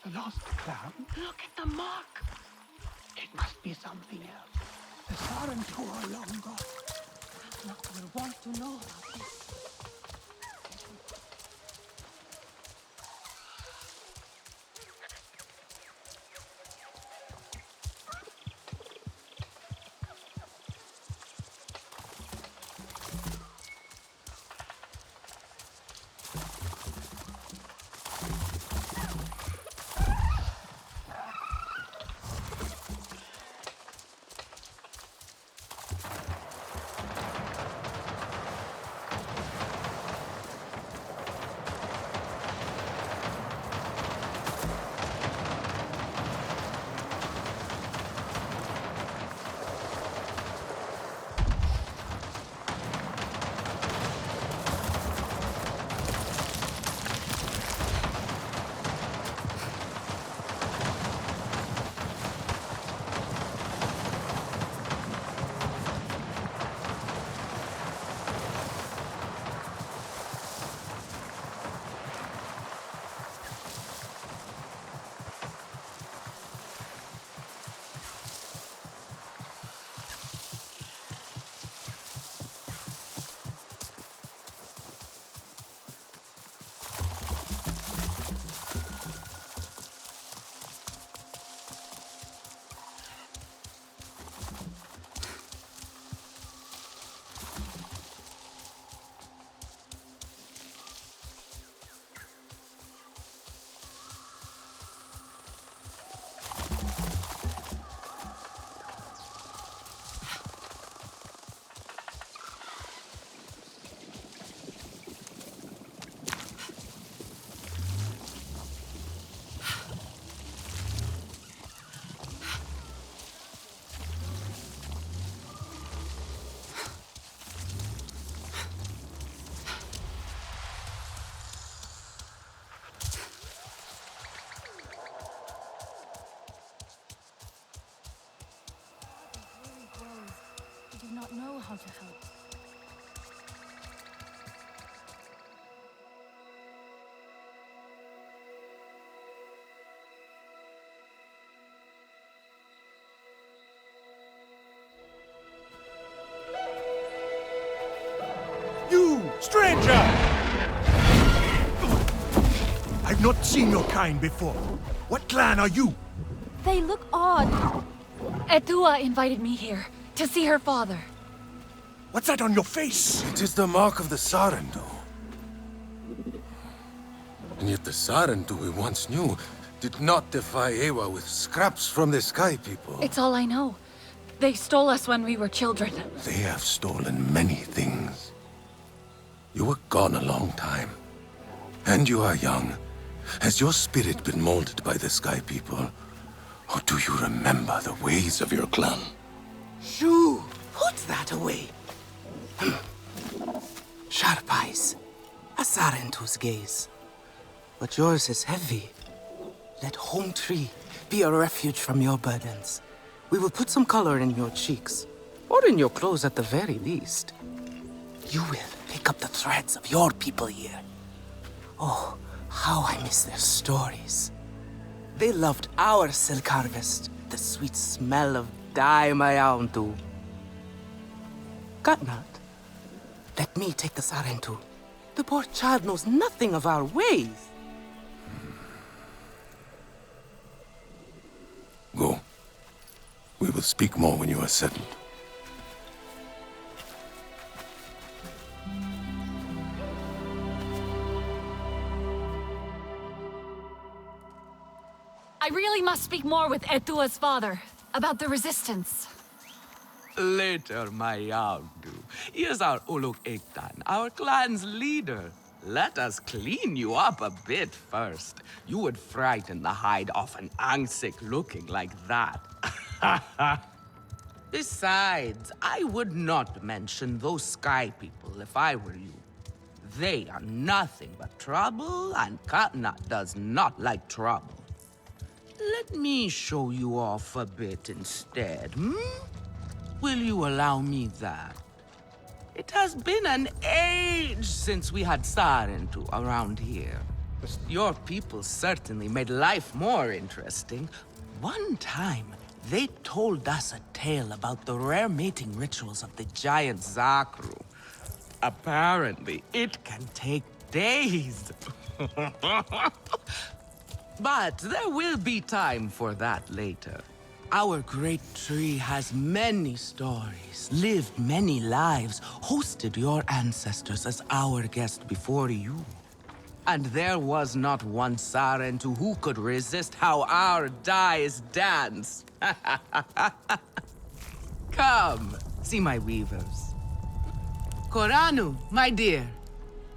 The lost clan? Look at the mark. It must be something else. The Sarentu are long gone. Look, will want to know about this. I do not know how to help. You, stranger! I've not seen your kind before. What clan are you? They look odd. Eywa invited me here to see her father. What's that on your face? It is the mark of the Sarentu. And yet the Sarentu we once knew did not defy Eywa with scraps from the Sky People. It's all I know. They stole us when we were children. They have stolen many things. You were gone a long time. And you are young. Has your spirit been molded by the Sky People? Or do you remember the ways of your clan? Shoo! Put that away. Sharp eyes. A Sarentu's gaze. But yours is heavy. Let Home Tree be a refuge from your burdens. We will put some color in your cheeks. Or in your clothes at the very least. You will pick up the threads of your people here. Oh, how I miss their stories. They loved our silk harvest, the sweet smell of dye mayauntu. Katnat, let me take the Sarentu. The poor child knows nothing of our ways. Go. We will speak more when you are settled. I really must speak more with Eywa's father about the resistance. Later, Mayauntu. Here's our Uluk Ektan, our clan's leader. Let us clean you up a bit first. You would frighten the hide off an Angsik looking like that. Besides, I would not mention those Sky People if I were you. They are nothing but trouble, and Katnat does not like trouble. Let me show you off a bit instead, Will you allow me that? It has been an age since we had Sarentu around here. Your people certainly made life more interesting. One time, they told us a tale about the rare mating rituals of the giant Zakru. Apparently, it can take days. But there will be time for that later. Our great tree has many stories, lived many lives, hosted your ancestors as our guest before you. And there was not one Sarentu who could resist how our dyes dance. Come, see my weavers. Koranu, my dear,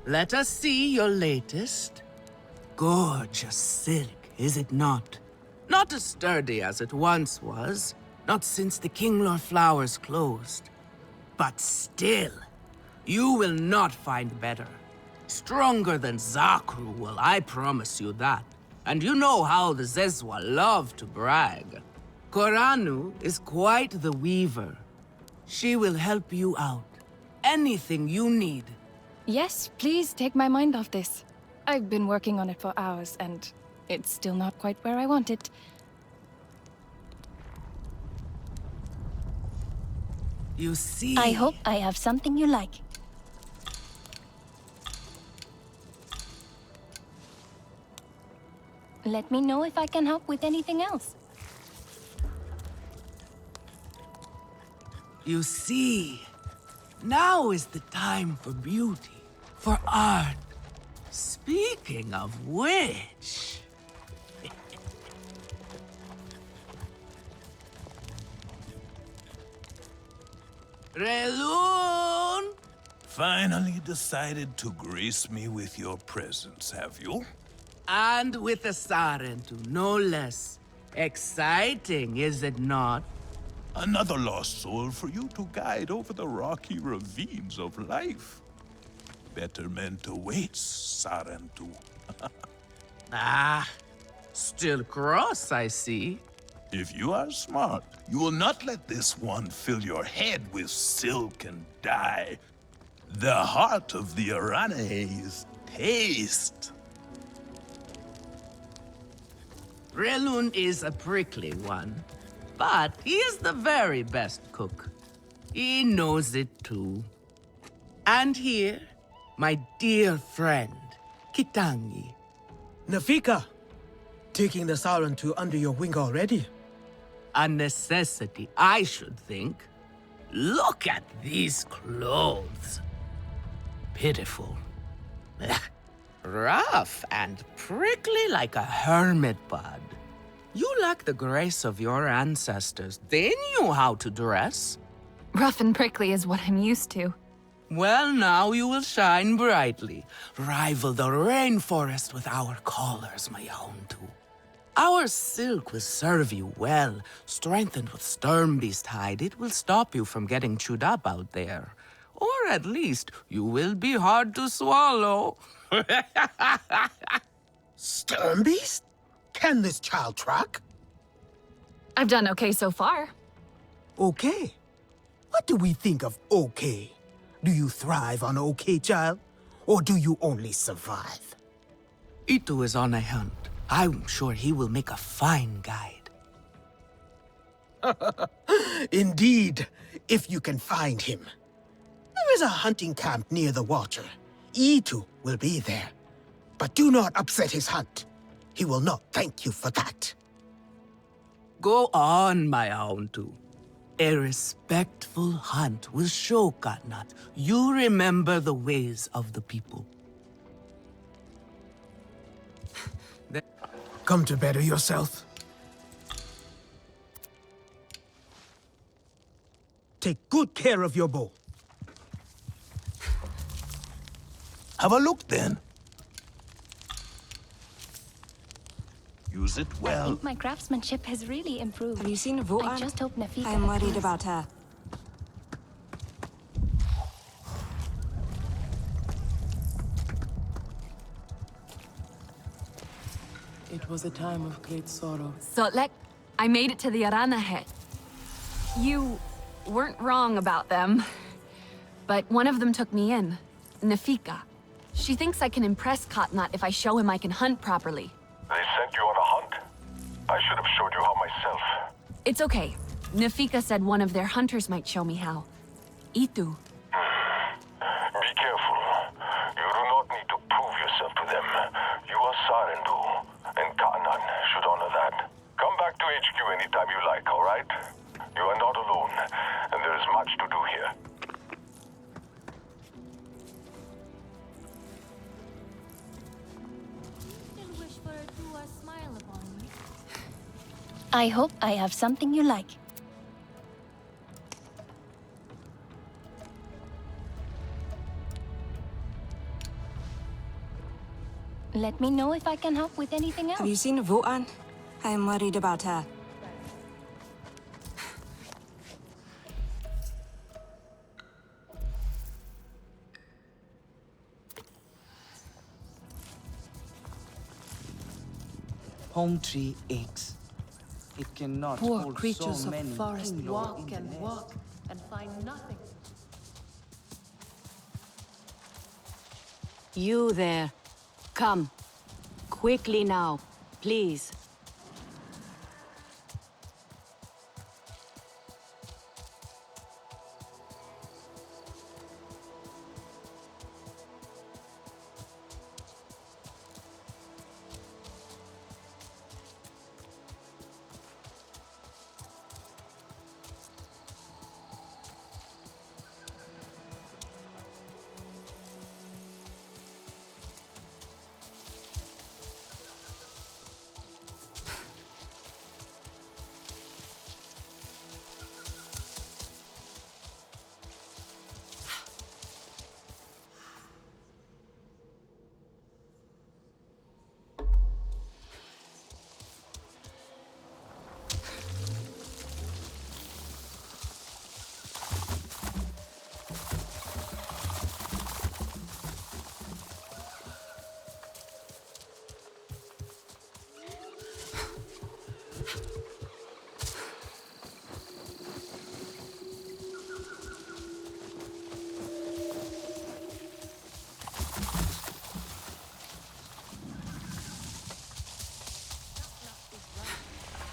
let us see your latest. Gorgeous silk, is it not? Not as sturdy as it once was, not since the Kinglor flowers closed. But still, you will not find better. Stronger than Zakru will, I promise you that. And you know how the Zezwa love to brag. Koranu is quite the weaver. She will help you out. Anything you need. Yes, please take my mind off this. I've been working on it for hours, and it's still not quite where I want it. You see... I hope I have something you like. Let me know if I can help with anything else. You see, now is the time for beauty, for art. Speaking of which... Relun! Finally decided to grace me with your presence, have you? And with a Sarentu, no less. Exciting, is it not? Another lost soul for you to guide over the rocky ravines of life. Betterment awaits, Sarentu. Ah, still cross, I see. If you are smart, you will not let this one fill your head with silk and dye. The heart of the Aranahe is taste. Relun is a prickly one, but he is the very best cook. He knows it too. And here, my dear friend, Kitangi. Nafika, taking the Sarentu under your wing already? A necessity, I should think. Look at these clothes. Pitiful. Rough and prickly like a hermit bud. You lack the grace of your ancestors. They knew how to dress. Rough and prickly is what I'm used to. Well, now you will shine brightly. Rival the rainforest with our collars, my Houndu. Our silk will serve you well. Strengthened with Sturmbeast hide, it will stop you from getting chewed up out there. Or at least, you will be hard to swallow. Sturmbeast? Can this child track? I've done okay so far. Okay. What do we think of okay? Do you thrive on okay, child? Or do you only survive? Itu is on a hunt. I'm sure he will make a fine guide. Indeed, if you can find him. There is a hunting camp near the Watcher. Itu will be there. But do not upset his hunt. He will not thank you for that. Go on, my Houndu. A respectful hunt will show Katnat you remember the ways of the people. Come to better yourself. Take good care of your bow. Have a look then. Use it I well. think my craftsmanship has really improved. Have you seen I Votan? just hope Nafika I'm worried agrees. about her. It was a time of great sorrow. Sotlek, I made it to the Aranahe. You weren't wrong about them. But one of them took me in. Nafika. She thinks I can impress Katnat if I show him I can hunt properly. They sent you on a hunt? I should have showed you how myself. It's okay. Nafika said one of their hunters might show me how. Itu. Be careful. You do not need to prove yourself to them. You are Sarentu, and Katnat should honor that. Come back to HQ anytime you like, all right? You are not alone, and there is much to do here. I hope I have something you like. Let me know if I can help with anything else. Have you seen Votan? I am worried about her. Home tree aches. It cannot Poor hold creatures so of many forest indoor walk in the and nest. walk and find nothing. You there. Come. Quickly now, please.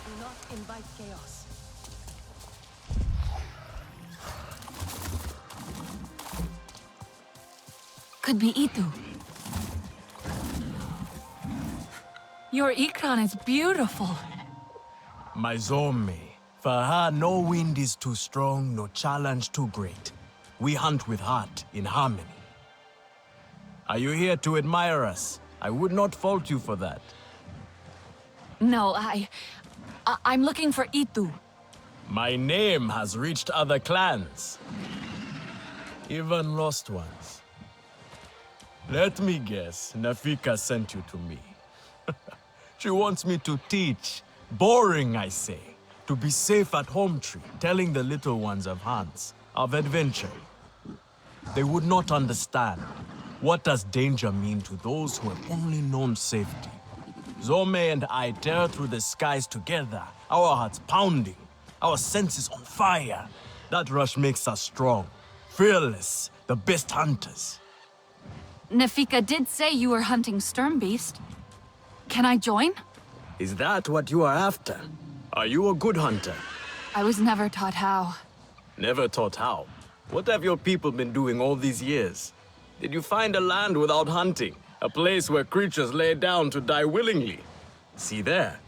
Do not invite chaos. Could be Itu. Your Ikran is beautiful. My Zome. For her, no wind is too strong, no challenge too great. We hunt with heart, in harmony. Are you here to admire us? I would not fault you for that. No, I'm looking for Itu. My name has reached other clans. Even lost ones. Let me guess, Nafika sent you to me. She wants me to teach. Boring, I say. To be safe at home tree, telling the little ones of hunts, of adventure. They would not understand. What does danger mean to those who have only known safety? Zome and I tear through the skies together, our hearts pounding, our senses on fire. That rush makes us strong, fearless, the best hunters. Nafika did say you were hunting Sternbeast. Can I join? Is that what you are after? Are you a good hunter? I was never taught how. Never taught how? What have your people been doing all these years? Did you find a land without hunting? A place where creatures lay down to die willingly? See there.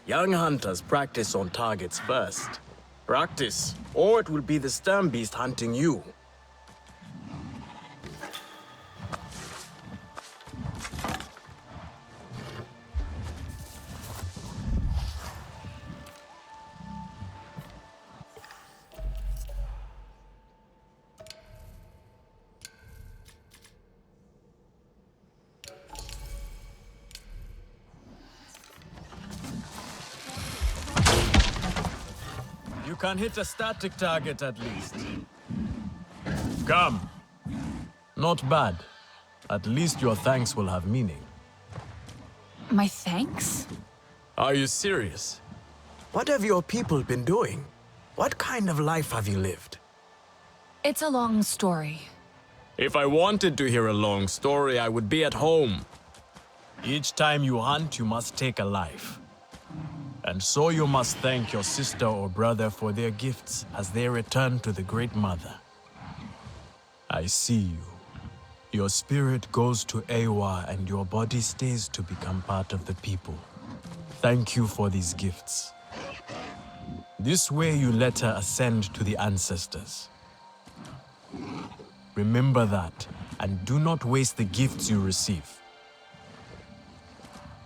Young hunters practice on targets first. Practice, or it will be the Sternbeast hunting you. You can hit a static target at least. Come. Not bad. At least your thanks will have meaning. My thanks? Are you serious? What have your people been doing? What kind of life have you lived? It's a long story. If I wanted to hear a long story, I would be at home. Each time you hunt, you must take a life. And so you must thank your sister or brother for their gifts as they return to the Great Mother. I see you. Your spirit goes to Eywa and your body stays to become part of the people. Thank you for these gifts. This way you let her ascend to the ancestors. Remember that, and do not waste the gifts you receive.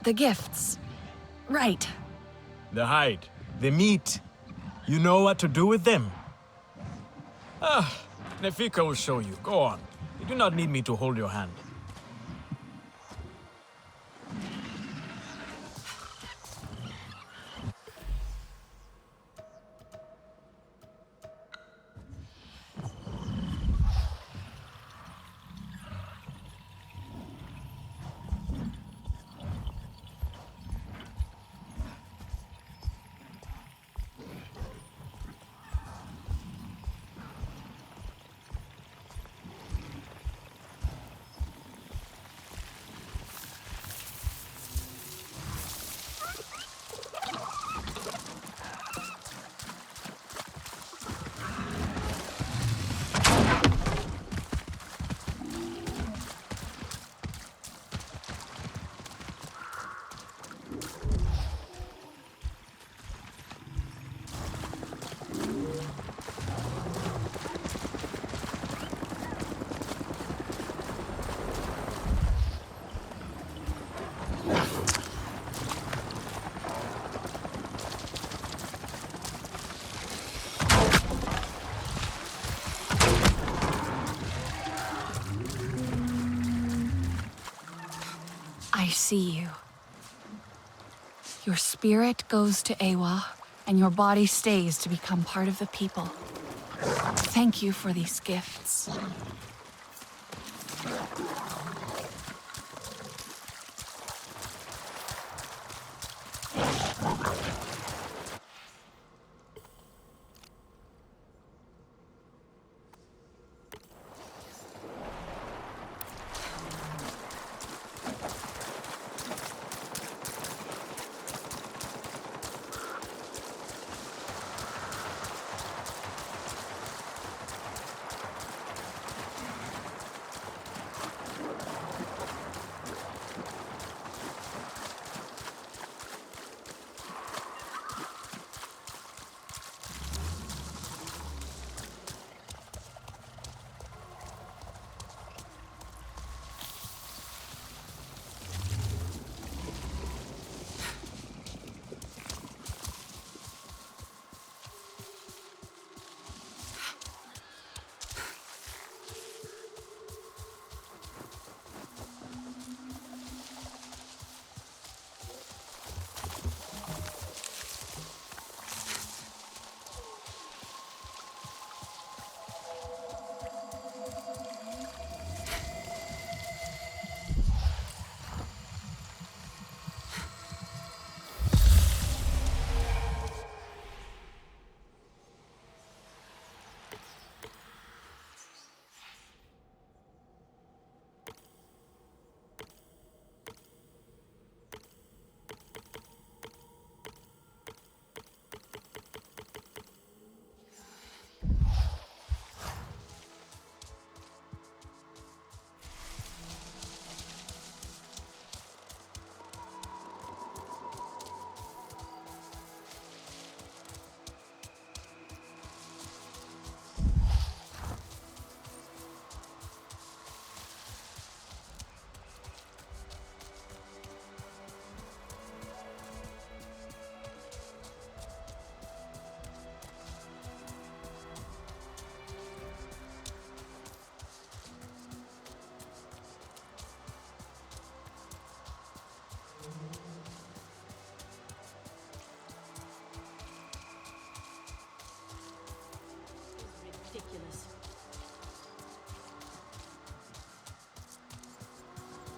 The gifts. Right. The hide, the meat. You know what to do with them. Nefika will show you. Go on. You do not need me to hold your hand. I see you. Your spirit goes to Eywa, and your body stays to become part of the people. Thank you for these gifts.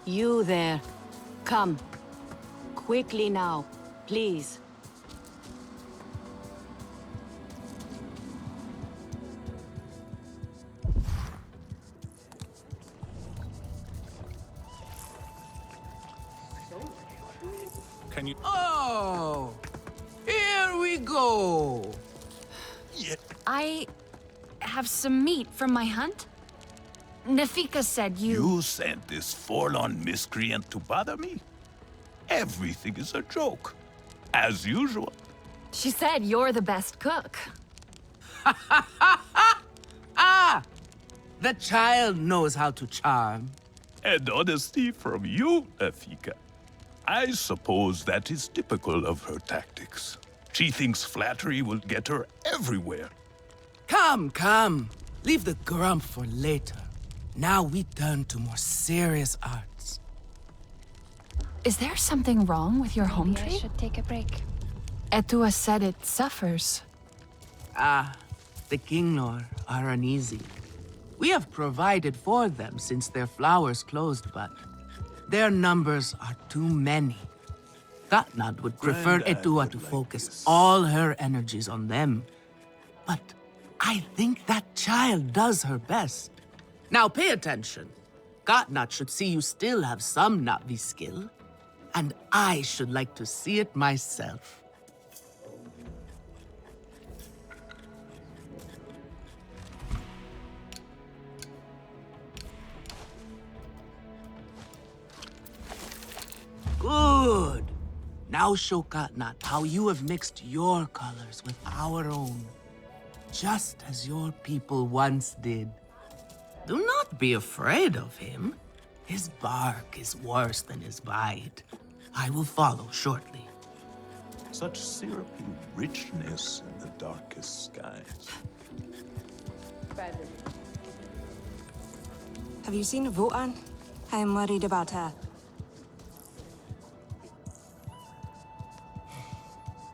You there. Come. Quickly now, please. Oh, here we go. I have some meat from my hunt. Nafika said You sent this forlorn miscreant to bother me? Everything is a joke. As usual. She said you're the best cook. Ah! The child knows how to charm. And honesty from you, Nafika. I suppose that is typical of her tactics. She thinks flattery will get her everywhere. Come, come. Leave the grump for later. Now we turn to more serious arts. Is there something wrong with your home Maybe I tree? should take a break. Etua said it suffers. Ah, the Kinglor are uneasy. We have provided for them since their flowers closed, but their numbers are too many. Gatnad would prefer Grandad Etua would to like focus this. all her energies on them. But I think that child does her best. Now pay attention. Gatnad should see you still have some Na'vi skill, and I should like to see it myself. Good. Now show Katnat how you have mixed your colors with our own, just as your people once did. Do not be afraid of him. His bark is worse than his bite. I will follow shortly. Such syrupy richness in the darkest skies. Have you seen Votan? I am worried about her.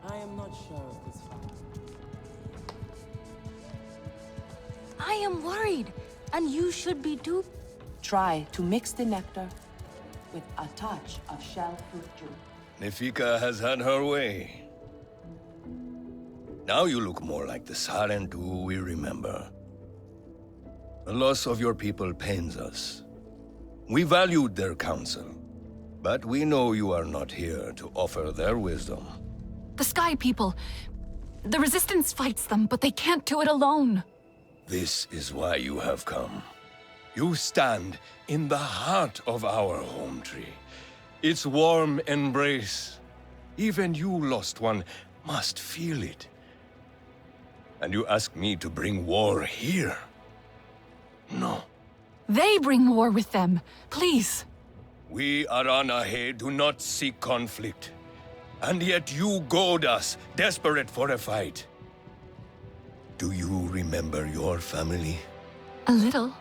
I am not sure of this fact. I am worried, and you should be too. Try to mix the nectar with a touch of shell fruit juice. Nefika has had her way. Now you look more like the Sarentu we remember. The loss of your people pains us. We valued their counsel, but we know you are not here to offer their wisdom. The Sky People. The Resistance fights them, but they can't do it alone. This is why you have come. You stand in the heart of our home tree. Its warm embrace. Even you, lost one, must feel it. And you ask me to bring war here? No. They bring war with them. Please. We Aranahe do not seek conflict. And yet you goad us, desperate for a fight. Do you remember your family? A little.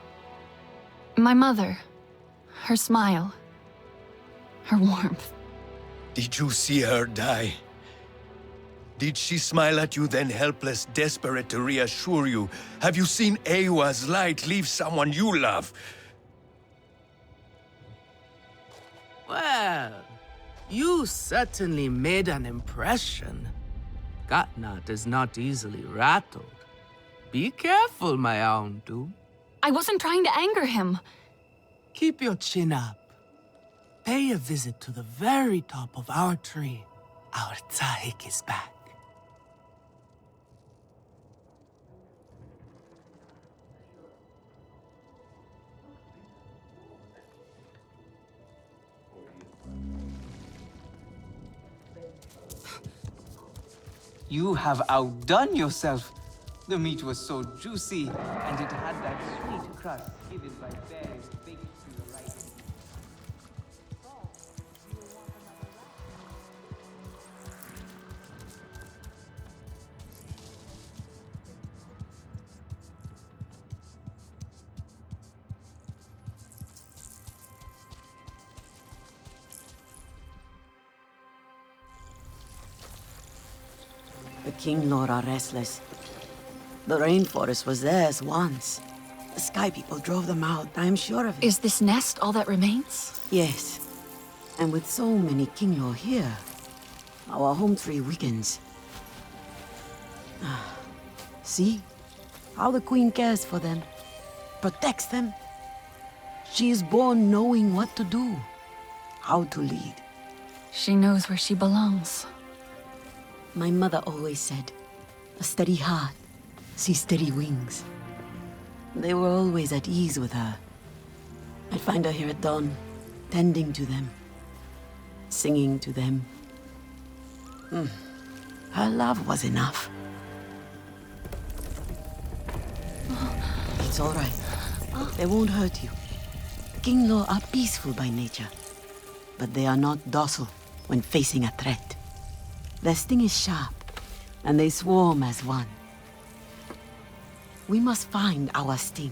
My mother. Her smile. Her warmth. Did you see her die? Did she smile at you then helpless, desperate to reassure you? Have you seen Eywa's light leave someone you love? Well, you certainly made an impression. Gatnat is not easily rattled. Be careful, my Auntu. I wasn't trying to anger him. Keep your chin up. Pay a visit to the very top of our tree. Our Tsahik is back. You have outdone yourself. The meat was so juicy, and it had that sweet crust given by berries baked to the right. The Kinglor are restless. The rainforest was theirs once. The Sky People drove them out, I am sure of it. Is this nest all that remains? Yes. And with so many Kinglor here, our home tree weakens. See? How the Queen cares for them. Protects them. She is born knowing what to do. How to lead. She knows where she belongs. My mother always said, a steady heart sees steady wings. They were always at ease with her. I'd find her here at dawn, tending to them, singing to them. Her love was enough. It's all right. They won't hurt you. Kinglaw are peaceful by nature, but they are not docile when facing a threat. Their sting is sharp, and they swarm as one. We must find our sting.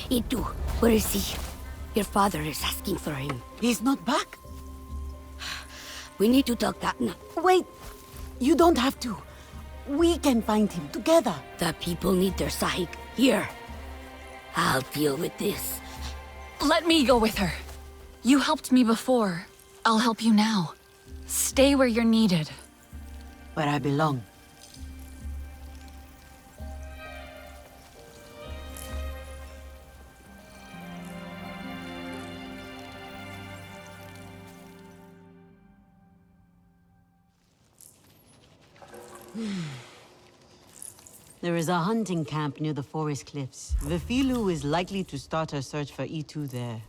Itu, where is he? Your father is asking for him. He's not back? We need to talk that now. Wait! You don't have to. We can find him together. The people need their sahib. Here. I'll deal with this. Let me go with her. You helped me before. I'll help you now. Stay where you're needed. Where I belong. There is a hunting camp near the forest cliffs. Vifilu is likely to start her search for E2 there.